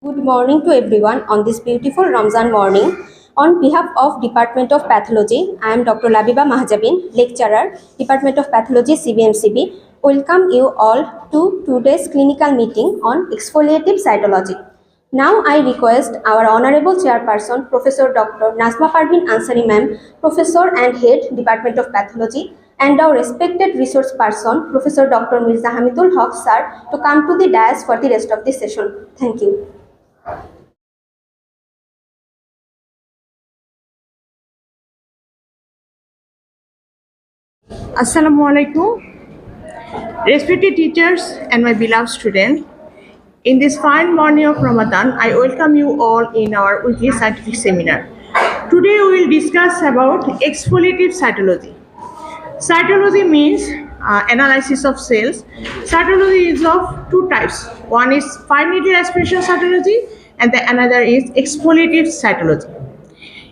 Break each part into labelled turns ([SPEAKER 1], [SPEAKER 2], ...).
[SPEAKER 1] Good morning to everyone on this beautiful Ramzan morning. On behalf of Department of Pathology, I am Dr. Labiba Mahjabin, lecturer, Department of Pathology, CBMCB. Welcome you all to today's clinical meeting on exfoliative cytology. Now I request our Honorable Chairperson, Professor Dr. Nazma Parveen Ansari Ma'am, Professor and Head, Department of Pathology, and our respected resource person, Professor Dr. Mirza Hamidul Haq Sir, to come to the dais for the rest of the session. Thank you.
[SPEAKER 2] Assalamu alaikum, respected teachers and my beloved students. In this fine morning of Ramadan, I welcome you all in our weekly scientific seminar. Today we will discuss about exfoliative cytology. Cytology means analysis of cells. Cytology is of two types. One is fine needle aspiration cytology and the another is exfoliative cytology.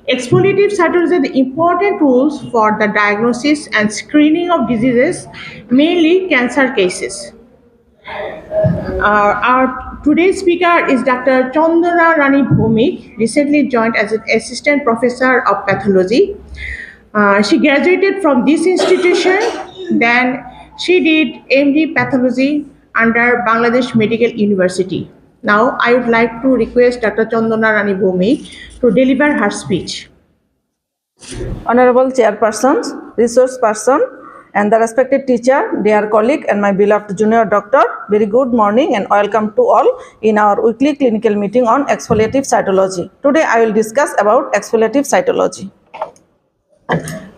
[SPEAKER 2] Exfoliative cytology are the important tools for the diagnosis and screening of diseases, mainly cancer cases. Our today's speaker is Dr. Chandana Rani Bhomik, recently joined as an assistant professor of pathology. She graduated from this institution, then she did MD pathology under Bangladesh Medical University. Now I would like to request Dr. Chandana Rani Bhomik to deliver her speech.
[SPEAKER 3] Honorable Chairpersons, Resource Person, and the respected teacher, dear colleague and my beloved junior doctor, very good morning and welcome to all in our weekly clinical meeting on exfoliative cytology. Today I will discuss about exfoliative cytology.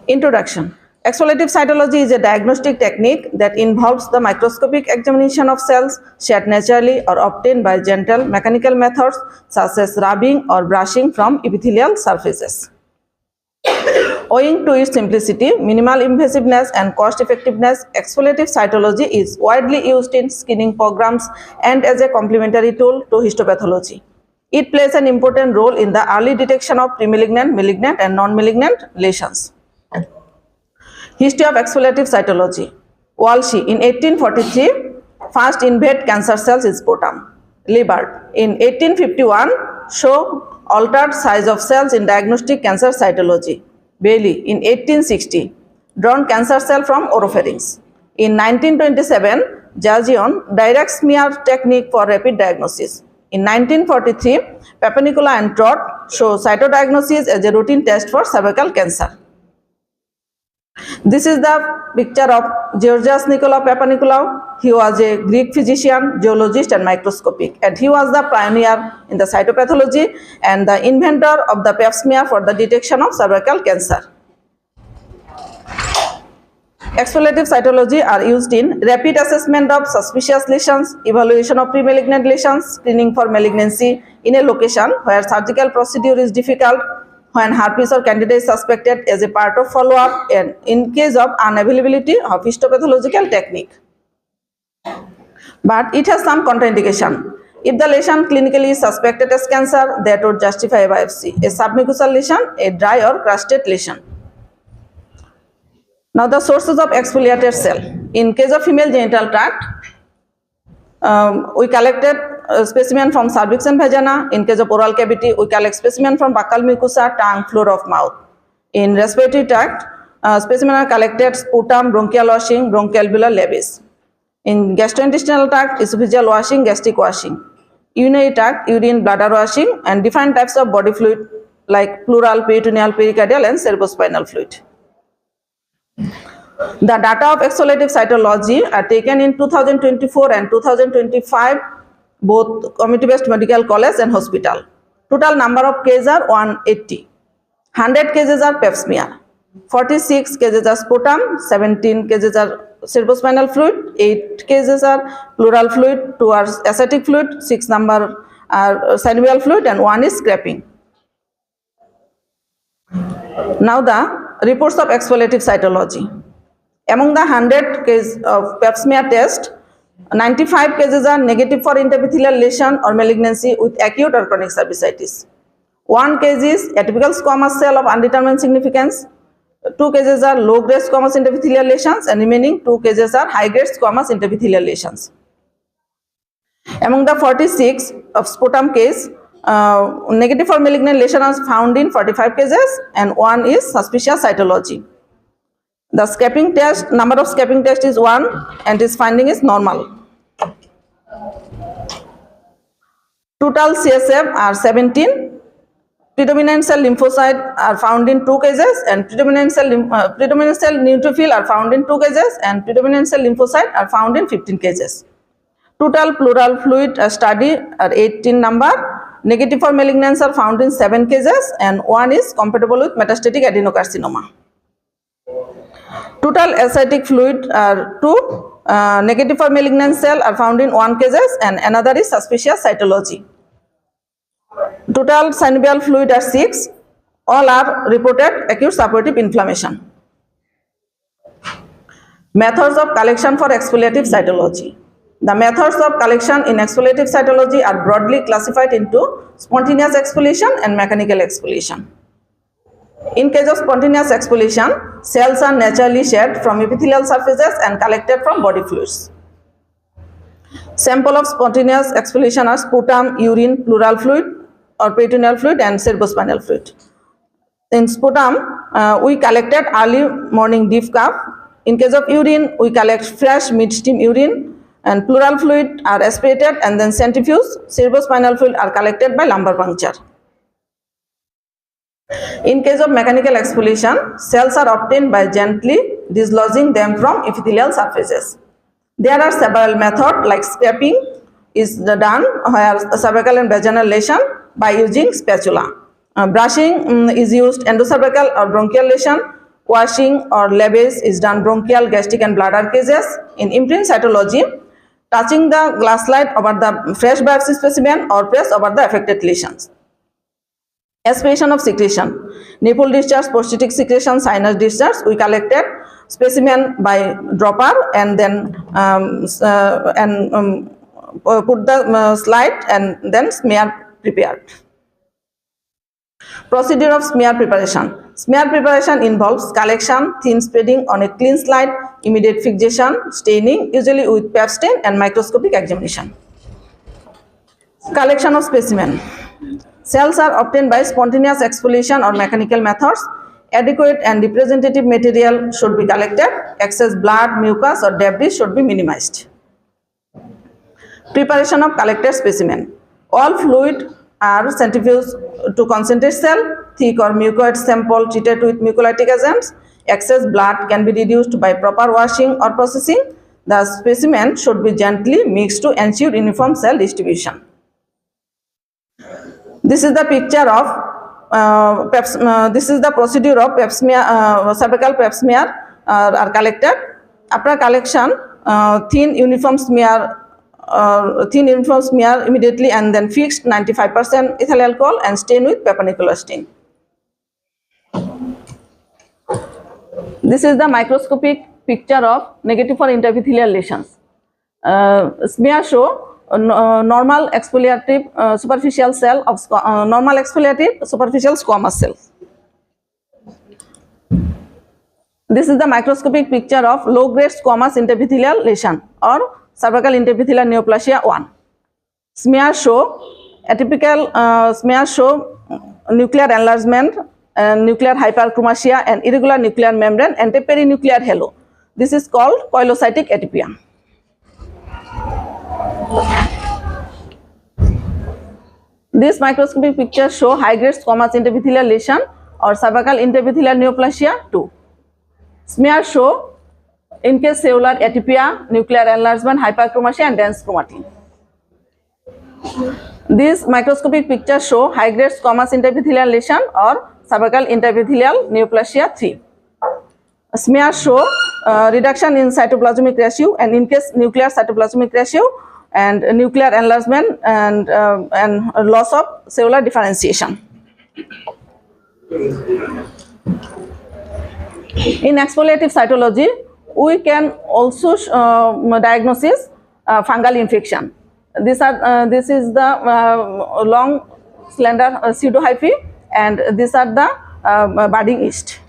[SPEAKER 3] Introduction. Exfoliative cytology is a diagnostic technique that involves the microscopic examination of cells shed naturally or obtained by gentle mechanical methods such as rubbing or brushing from epithelial surfaces. Owing to its simplicity, minimal invasiveness and cost effectiveness, exfoliative cytology is widely used in screening programs and as a complementary tool to histopathology. It plays an important role in the early detection of premalignant, malignant and non-malignant lesions. History of exfoliative cytology. Walsh in 1843 first invade cancer cells in sputum. Libert in 1851 show altered size of cells in diagnostic cancer cytology. Bailey in 1860 drawn cancer cell from oropharynx. In 1927, Jajion direct smear technique for rapid diagnosis. In 1943, Papanicolaou and Trott show cytodiagnosis as a routine test for cervical cancer. This is the picture of Georgios Nicolaou Papanicolaou. He was a Greek physician, geologist and microscopic, and he was the pioneer in the cytopathology and the inventor of the pap smear for the detection of cervical cancer. Exfoliative cytology are used in rapid assessment of suspicious lesions, evaluation of premalignant lesions, screening for malignancy in a location where surgical procedure is difficult, when herpes or candida is suspected as a part of follow-up, and in case of unavailability of histopathological technique. But it has some contraindication. If the lesion clinically is suspected as cancer, that would justify a biopsy. A submucosal lesion, a dry or crusted lesion. Now the sources of exfoliated cell. In case of female genital tract, we collected specimen from cervix and vagina. In case of oral cavity, we collect specimen from buccal mucosa, tongue, floor of mouth. In respiratory tract, specimen are collected sputum, bronchial washing, bronchoalveolar labies. In gastrointestinal tract, esophageal washing, gastric washing. Urinary tract, urine, bladder washing, and different types of body fluid like pleural, peritoneal, pericardial, and cerebrospinal fluid. The data of exfoliative cytology are taken in 2024 and 2025, both community-based medical college and hospital. Total number of cases are 180. 100 cases are pap smear. 46 cases are sputum, 17 cases are cerebrospinal fluid, 8 cases are pleural fluid, 2 are ascitic fluid, 6 number are synovial fluid, and 1 is scraping. Now the reports of exfoliative cytology. Among the 100 cases of pap smear test, 95 cases are negative for interepithelial lesion or malignancy with acute or chronic cervicitis. 1 case is atypical squamous cell of undetermined significance. 2 cases are low-grade squamous interepithelial lesions, and remaining 2 cases are high-grade squamous interepithelial lesions. Among the 46 of sputum case, negative for malignant lesion is found in 45 cases and 1 is suspicious cytology. The scraping test, number of scraping test is 1 and its finding is normal. Total CSF are 17. Predominant cell lymphocyte are found in 2 cases and predominant cell neutrophil are found in 2 cases and predominant cell lymphocyte are found in 15 cases. Total pleural fluid study are 18 number. Negative for malignance are found in 7 cases and 1 is compatible with metastatic adenocarcinoma. Total ascitic fluid are 2. Negative for malignant cell are found in 1 cases and another is suspicious cytology. Total synovial fluid are 6. All are reported acute suppurative inflammation. Methods of collection for exfoliative cytology. The methods of collection in exfoliative cytology are broadly classified into spontaneous exfoliation and mechanical exfoliation. In case of spontaneous exfoliation, cells are naturally shed from epithelial surfaces and collected from body fluids. Sample of spontaneous exfoliation are sputum, urine, pleural fluid or peritoneal fluid and cerebrospinal fluid. In sputum, we collected early morning deep cup. In case of urine, we collect fresh midstream urine, and pleural fluid are aspirated and then centrifuged. Cerebrospinal fluid are collected by lumbar puncture. In case of mechanical exfoliation, cells are obtained by gently dislodging them from epithelial surfaces. There are several methods like scraping is done where cervical and vaginal lesion by using spatula. Brushing is used endocervical or bronchial lesion. Washing or lavage is done bronchial, gastric and bladder cases. In imprint cytology, touching the glass slide over the fresh biopsy specimen or press over the affected lesions. Aspiration of secretion, nipple discharge, prosthetic secretion, sinus discharge. We collected specimen by dropper and then put the slide and then smear prepared. Procedure of smear preparation. Smear preparation involves collection, thin spreading on a clean slide, immediate fixation, staining, usually with pap stain and microscopic examination. Collection of specimen. Cells are obtained by spontaneous exfoliation or mechanical methods. Adequate and representative material should be collected. Excess blood, mucus or debris should be minimized. Preparation of collected specimen. All fluid are centrifuged to concentrate cell. Thick or mucoid sample treated with mucolytic agents. Excess blood can be reduced by proper washing or processing. The specimen should be gently mixed to ensure uniform cell distribution. This is the picture of this is the procedure of pap smear, cervical pap smear are collected. After collection, thin uniform smear immediately and then fixed 95% ethyl alcohol and stain with pepanicular stain. This is the microscopic picture of negative for interepithelial lesions. Smear show normal exfoliative superficial cell of normal exfoliative superficial squamous cells. This is the microscopic picture of low-grade squamous interepithelial lesion or cervical interepithelial neoplasia 1. Smear show atypical smear show nuclear enlargement, nuclear hyperchromasia and irregular nuclear membrane and a perinuclear halo. This is called coilocytic atypia. This microscopic picture show high-grade squamous interepithelial lesion or cervical interepithelial neoplasia 2. Smear show in case cellular atypia, nuclear enlargement, hyperchromasia and dense chromatin. These microscopic pictures show high-grade squamous interepithelial lesion or cervical interepithelial neoplasia 3. Smear show reduction in cytoplasmic ratio and in case nuclear cytoplasmic ratio and nuclear enlargement and loss of cellular differentiation. In exfoliative cytology, we can also diagnose fungal infection. This is the long slender pseudohyphae and these are the budding yeast.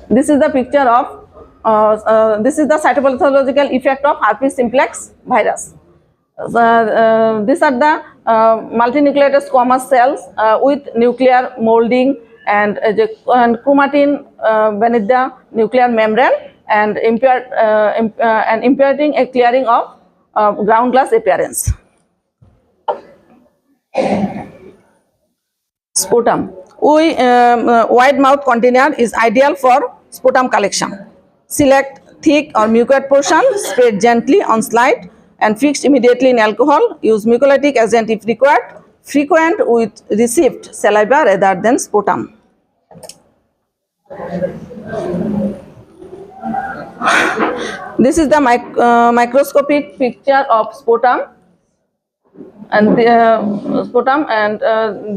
[SPEAKER 3] This is the picture of this is the cytopathological effect of herpes simplex virus. These are the multinucleated squamous cells with nuclear molding and chromatin beneath the nuclear membrane and impeding a clearing of ground glass appearance. Sputum. Wide mouth container is ideal for sputum collection. Select thick or mucoid portion, spread gently on slide and fixed immediately in alcohol. Use mucolytic agent if required. Frequent with received saliva rather than sputum. This is the microscopic picture of sputum and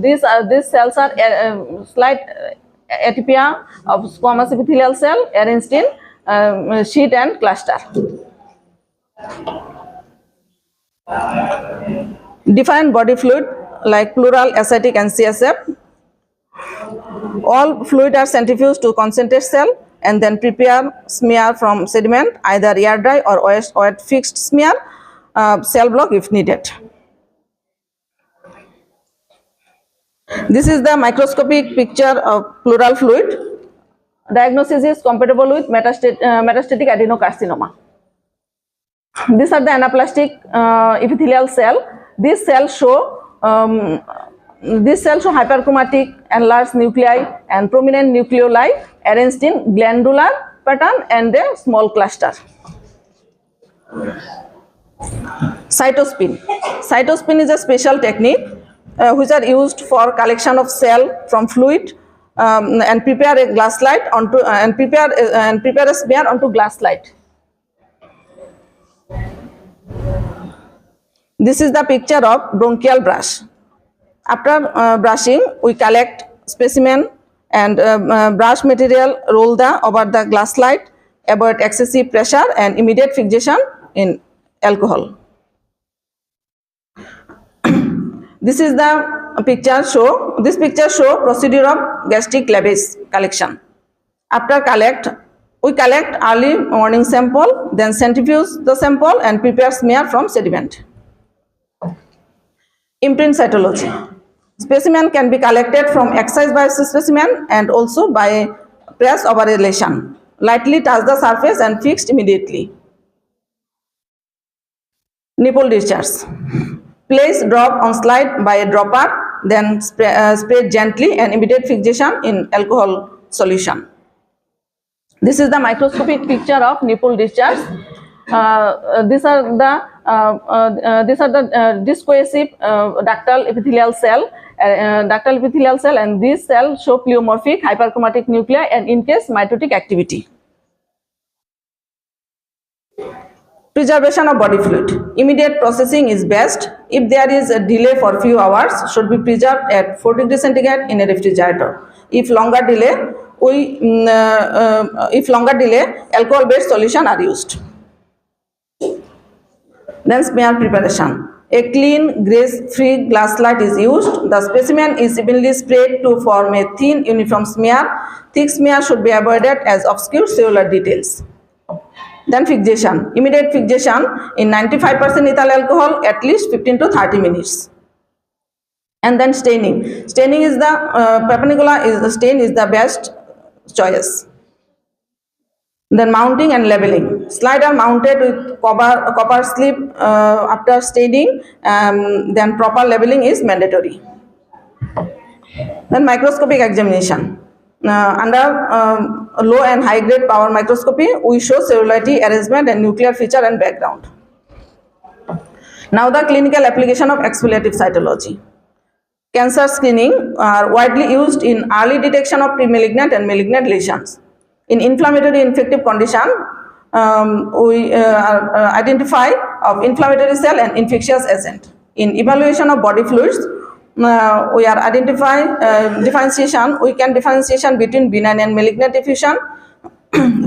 [SPEAKER 3] these cells are slight atypia of squamous epithelial cell arranged in sheet and cluster. Different body fluid like pleural, ascitic and CSF. All fluid are centrifuged to concentrate cell and then prepare smear from sediment, either air dry or wet fixed smear, cell block if needed. This is the microscopic picture of pleural fluid. Diagnosis is compatible with metastatic adenocarcinoma. These are the anaplastic epithelial cell. These cells show hyperchromatic enlarged nuclei and prominent nucleoli arranged in glandular pattern and a small cluster. Cytospin. Cytospin is a special technique which are used for collection of cell from fluid and prepare a glass slide onto and prepare a smear onto glass slide. This is the picture of bronchial brush. After brushing, we collect specimen and brush material, roll over the glass slide, avoid excessive pressure and immediate fixation in alcohol. This is the picture show. This picture show procedure of gastric lavage collection. After we collect early morning sample, then centrifuge the sample and prepare smear from sediment. Imprint cytology. Specimen can be collected from excised biopsy specimen and also by press over a lesion. Lightly touch the surface and fixed immediately. Nipple discharge. Place drop on slide by a dropper, then spread gently and immediate fixation in alcohol solution. This is the microscopic picture of nipple discharge. These are the discoesive ductal epithelial cell. And these cells show pleomorphic hyperchromatic nuclei and increase mitotic activity. Preservation of body fluid. Immediate processing is best. If there is a delay for few hours, should be preserved at 4 degrees centigrade in a refrigerator. If longer delay, alcohol-based solution are used. Then smear preparation. A clean, grease-free glass slide is used. The specimen is evenly spread to form a thin, uniform smear. Thick smear should be avoided as obscure cellular details. Then fixation. Immediate fixation in 95% ethyl alcohol at least 15 to 30 minutes. And then staining. Staining is the Papanicula stain is the best choice. Then mounting and labeling. Slide are mounted with copper slip after staining. Then proper labeling is mandatory. Then microscopic examination. Under low and high grade power microscopy, we show cellularity, arrangement and nuclear feature and background. Now the clinical application of exfoliative cytology. Cancer screening are widely used in early detection of pre-malignant and malignant lesions. In inflammatory infective condition, we identify of inflammatory cell and infectious agent. In evaluation of body fluids, we are identifying differentiation. We can differentiation between benign and malignant effusion.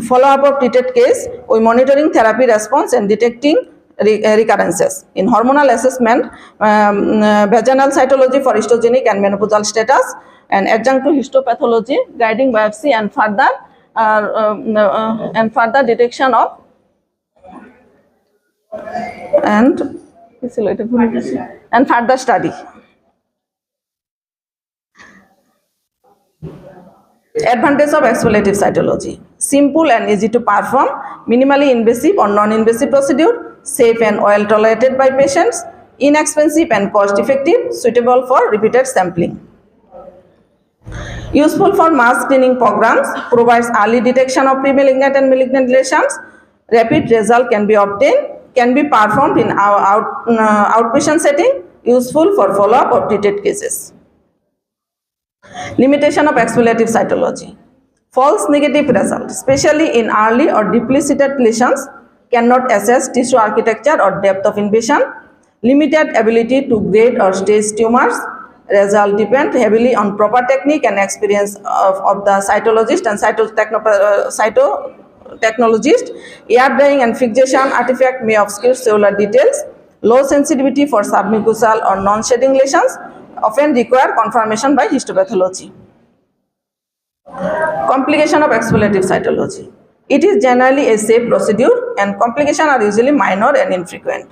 [SPEAKER 3] Follow-up of treated case, we monitoring therapy response and detecting recurrences. In hormonal assessment, vaginal cytology for histogenic and menopausal status, and adjunct to histopathology, guiding biopsy and further and further detection of and further study. Advantage of exfoliative cytology: simple and easy to perform, minimally invasive or non-invasive procedure, safe and well tolerated by patients, inexpensive and cost effective, suitable for repeated sampling. Useful for mass screening programs, provides early detection of pre-malignant and malignant lesions, rapid result can be obtained, can be performed in our outpatient setting, useful for follow-up of treated cases. Limitation of exfoliative cytology: false negative result, especially in early or deeply seated lesions, cannot assess tissue architecture or depth of invasion, limited ability to grade or stage tumors. Result depend heavily on proper technique and experience of the cytologist and cytotechnologist. Air drying and fixation artifact may obscure cellular details. Low sensitivity for submucosal or non-shedding lesions often require confirmation by histopathology. Complication of exfoliative cytology: it is generally a safe procedure and complications are usually minor and infrequent.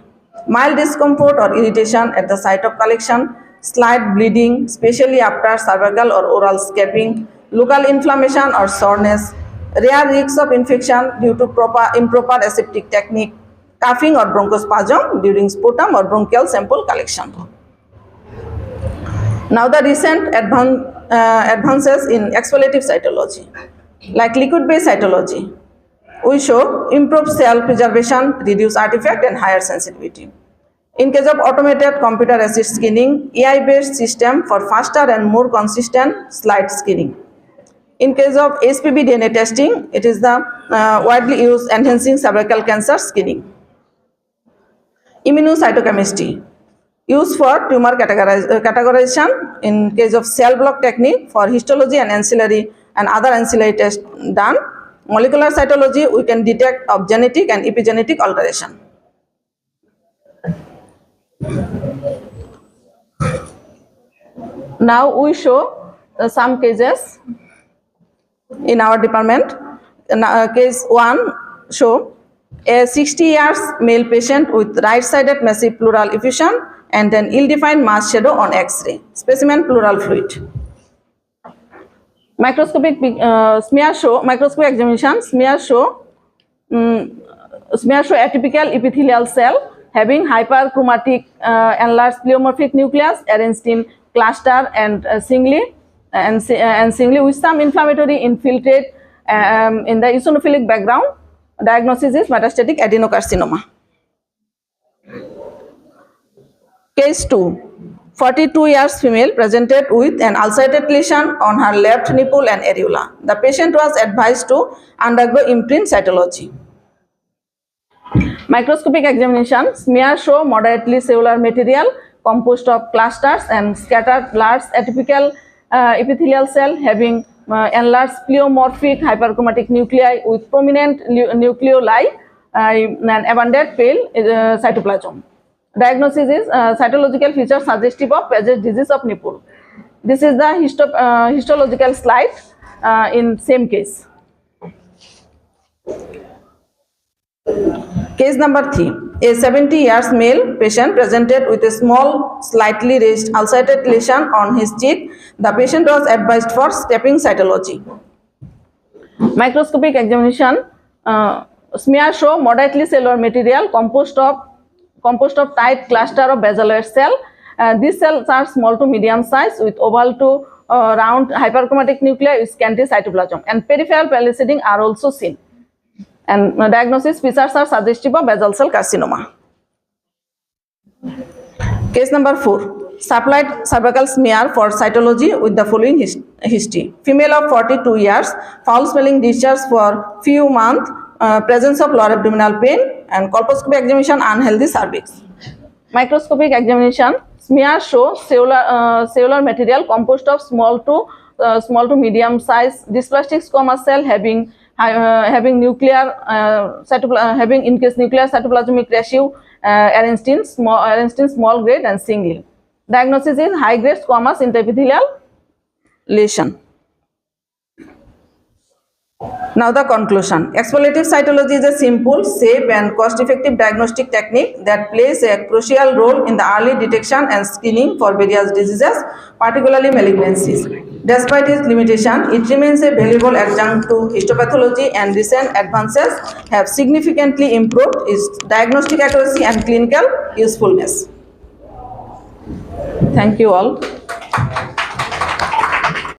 [SPEAKER 3] Mild discomfort or irritation at the site of collection, slight bleeding, especially after cervical or oral scraping, local inflammation or soreness, rare risks of infection due to improper aseptic technique, coughing or bronchospasm during sputum or bronchial sample collection. Now the recent advances in exfoliative cytology, like liquid-based cytology, we show improved cell preservation, reduced artifact and higher sensitivity. In case of automated computer assist screening, AI-based system for faster and more consistent slide screening. In case of HPV DNA testing, it is the widely used enhancing cervical cancer screening. Immunocytochemistry, used for tumor categorization. In case of cell block technique for histology and ancillary and other ancillary tests done. Molecular cytology, we can detect of genetic and epigenetic alteration. Now we show some cases in our department. Case 1 show a 60 years male patient with right-sided massive pleural effusion and an ill-defined mass shadow on X-ray. Specimen pleural fluid. Microscopic smear show, microscopic examination, smear show atypical epithelial cell having hyperchromatic enlarged pleomorphic nucleus arranged in cluster and singly with some inflammatory infiltrate in the eosinophilic background. Diagnosis is metastatic adenocarcinoma. Case 2. 42 years female presented with an ulcerated lesion on her left nipple and areola. The patient was advised to undergo imprint cytology. Microscopic examination, smear show moderately cellular material composed of clusters and scattered large atypical epithelial cell having enlarged pleomorphic hyperchromatic nuclei with prominent nucleoli and abundant pale cytoplasm. Diagnosis is cytological feature suggestive of Paget's disease of nipple. This is the histological slide in same case. Case number 3. A 70 years male patient presented with a small, slightly raised ulcerated lesion on his cheek. The patient was advised for stepping cytology. Microscopic examination, smear show moderately cellular material composed of tight cluster of basilar cell. These cells are small to medium size with oval to round hyperchromatic nuclei with scanty cytoplasm, and peripheral palisading are also seen. And diagnosis features are suggestive of basal cell carcinoma. Case number 4. Supplied cervical smear for cytology with the following history. Female of 42 years, foul smelling discharge for few months, presence of lower abdominal pain, and colposcopy examination unhealthy cervix. Microscopic examination, smear show cellular material composed of small to medium size dysplastic squamous cell having nuclear having increased nuclear cytoplasmic ratio arranged in small grade and singly. Diagnosis is high grade squamous intraepithelial lesion. Now the conclusion. Explorative cytology is a simple, safe and cost-effective diagnostic technique that plays a crucial role in the early detection and screening for various diseases, particularly malignancies. Despite its limitation, it remains a valuable adjunct to histopathology, and recent advances have significantly improved its diagnostic accuracy and clinical usefulness. Thank you all.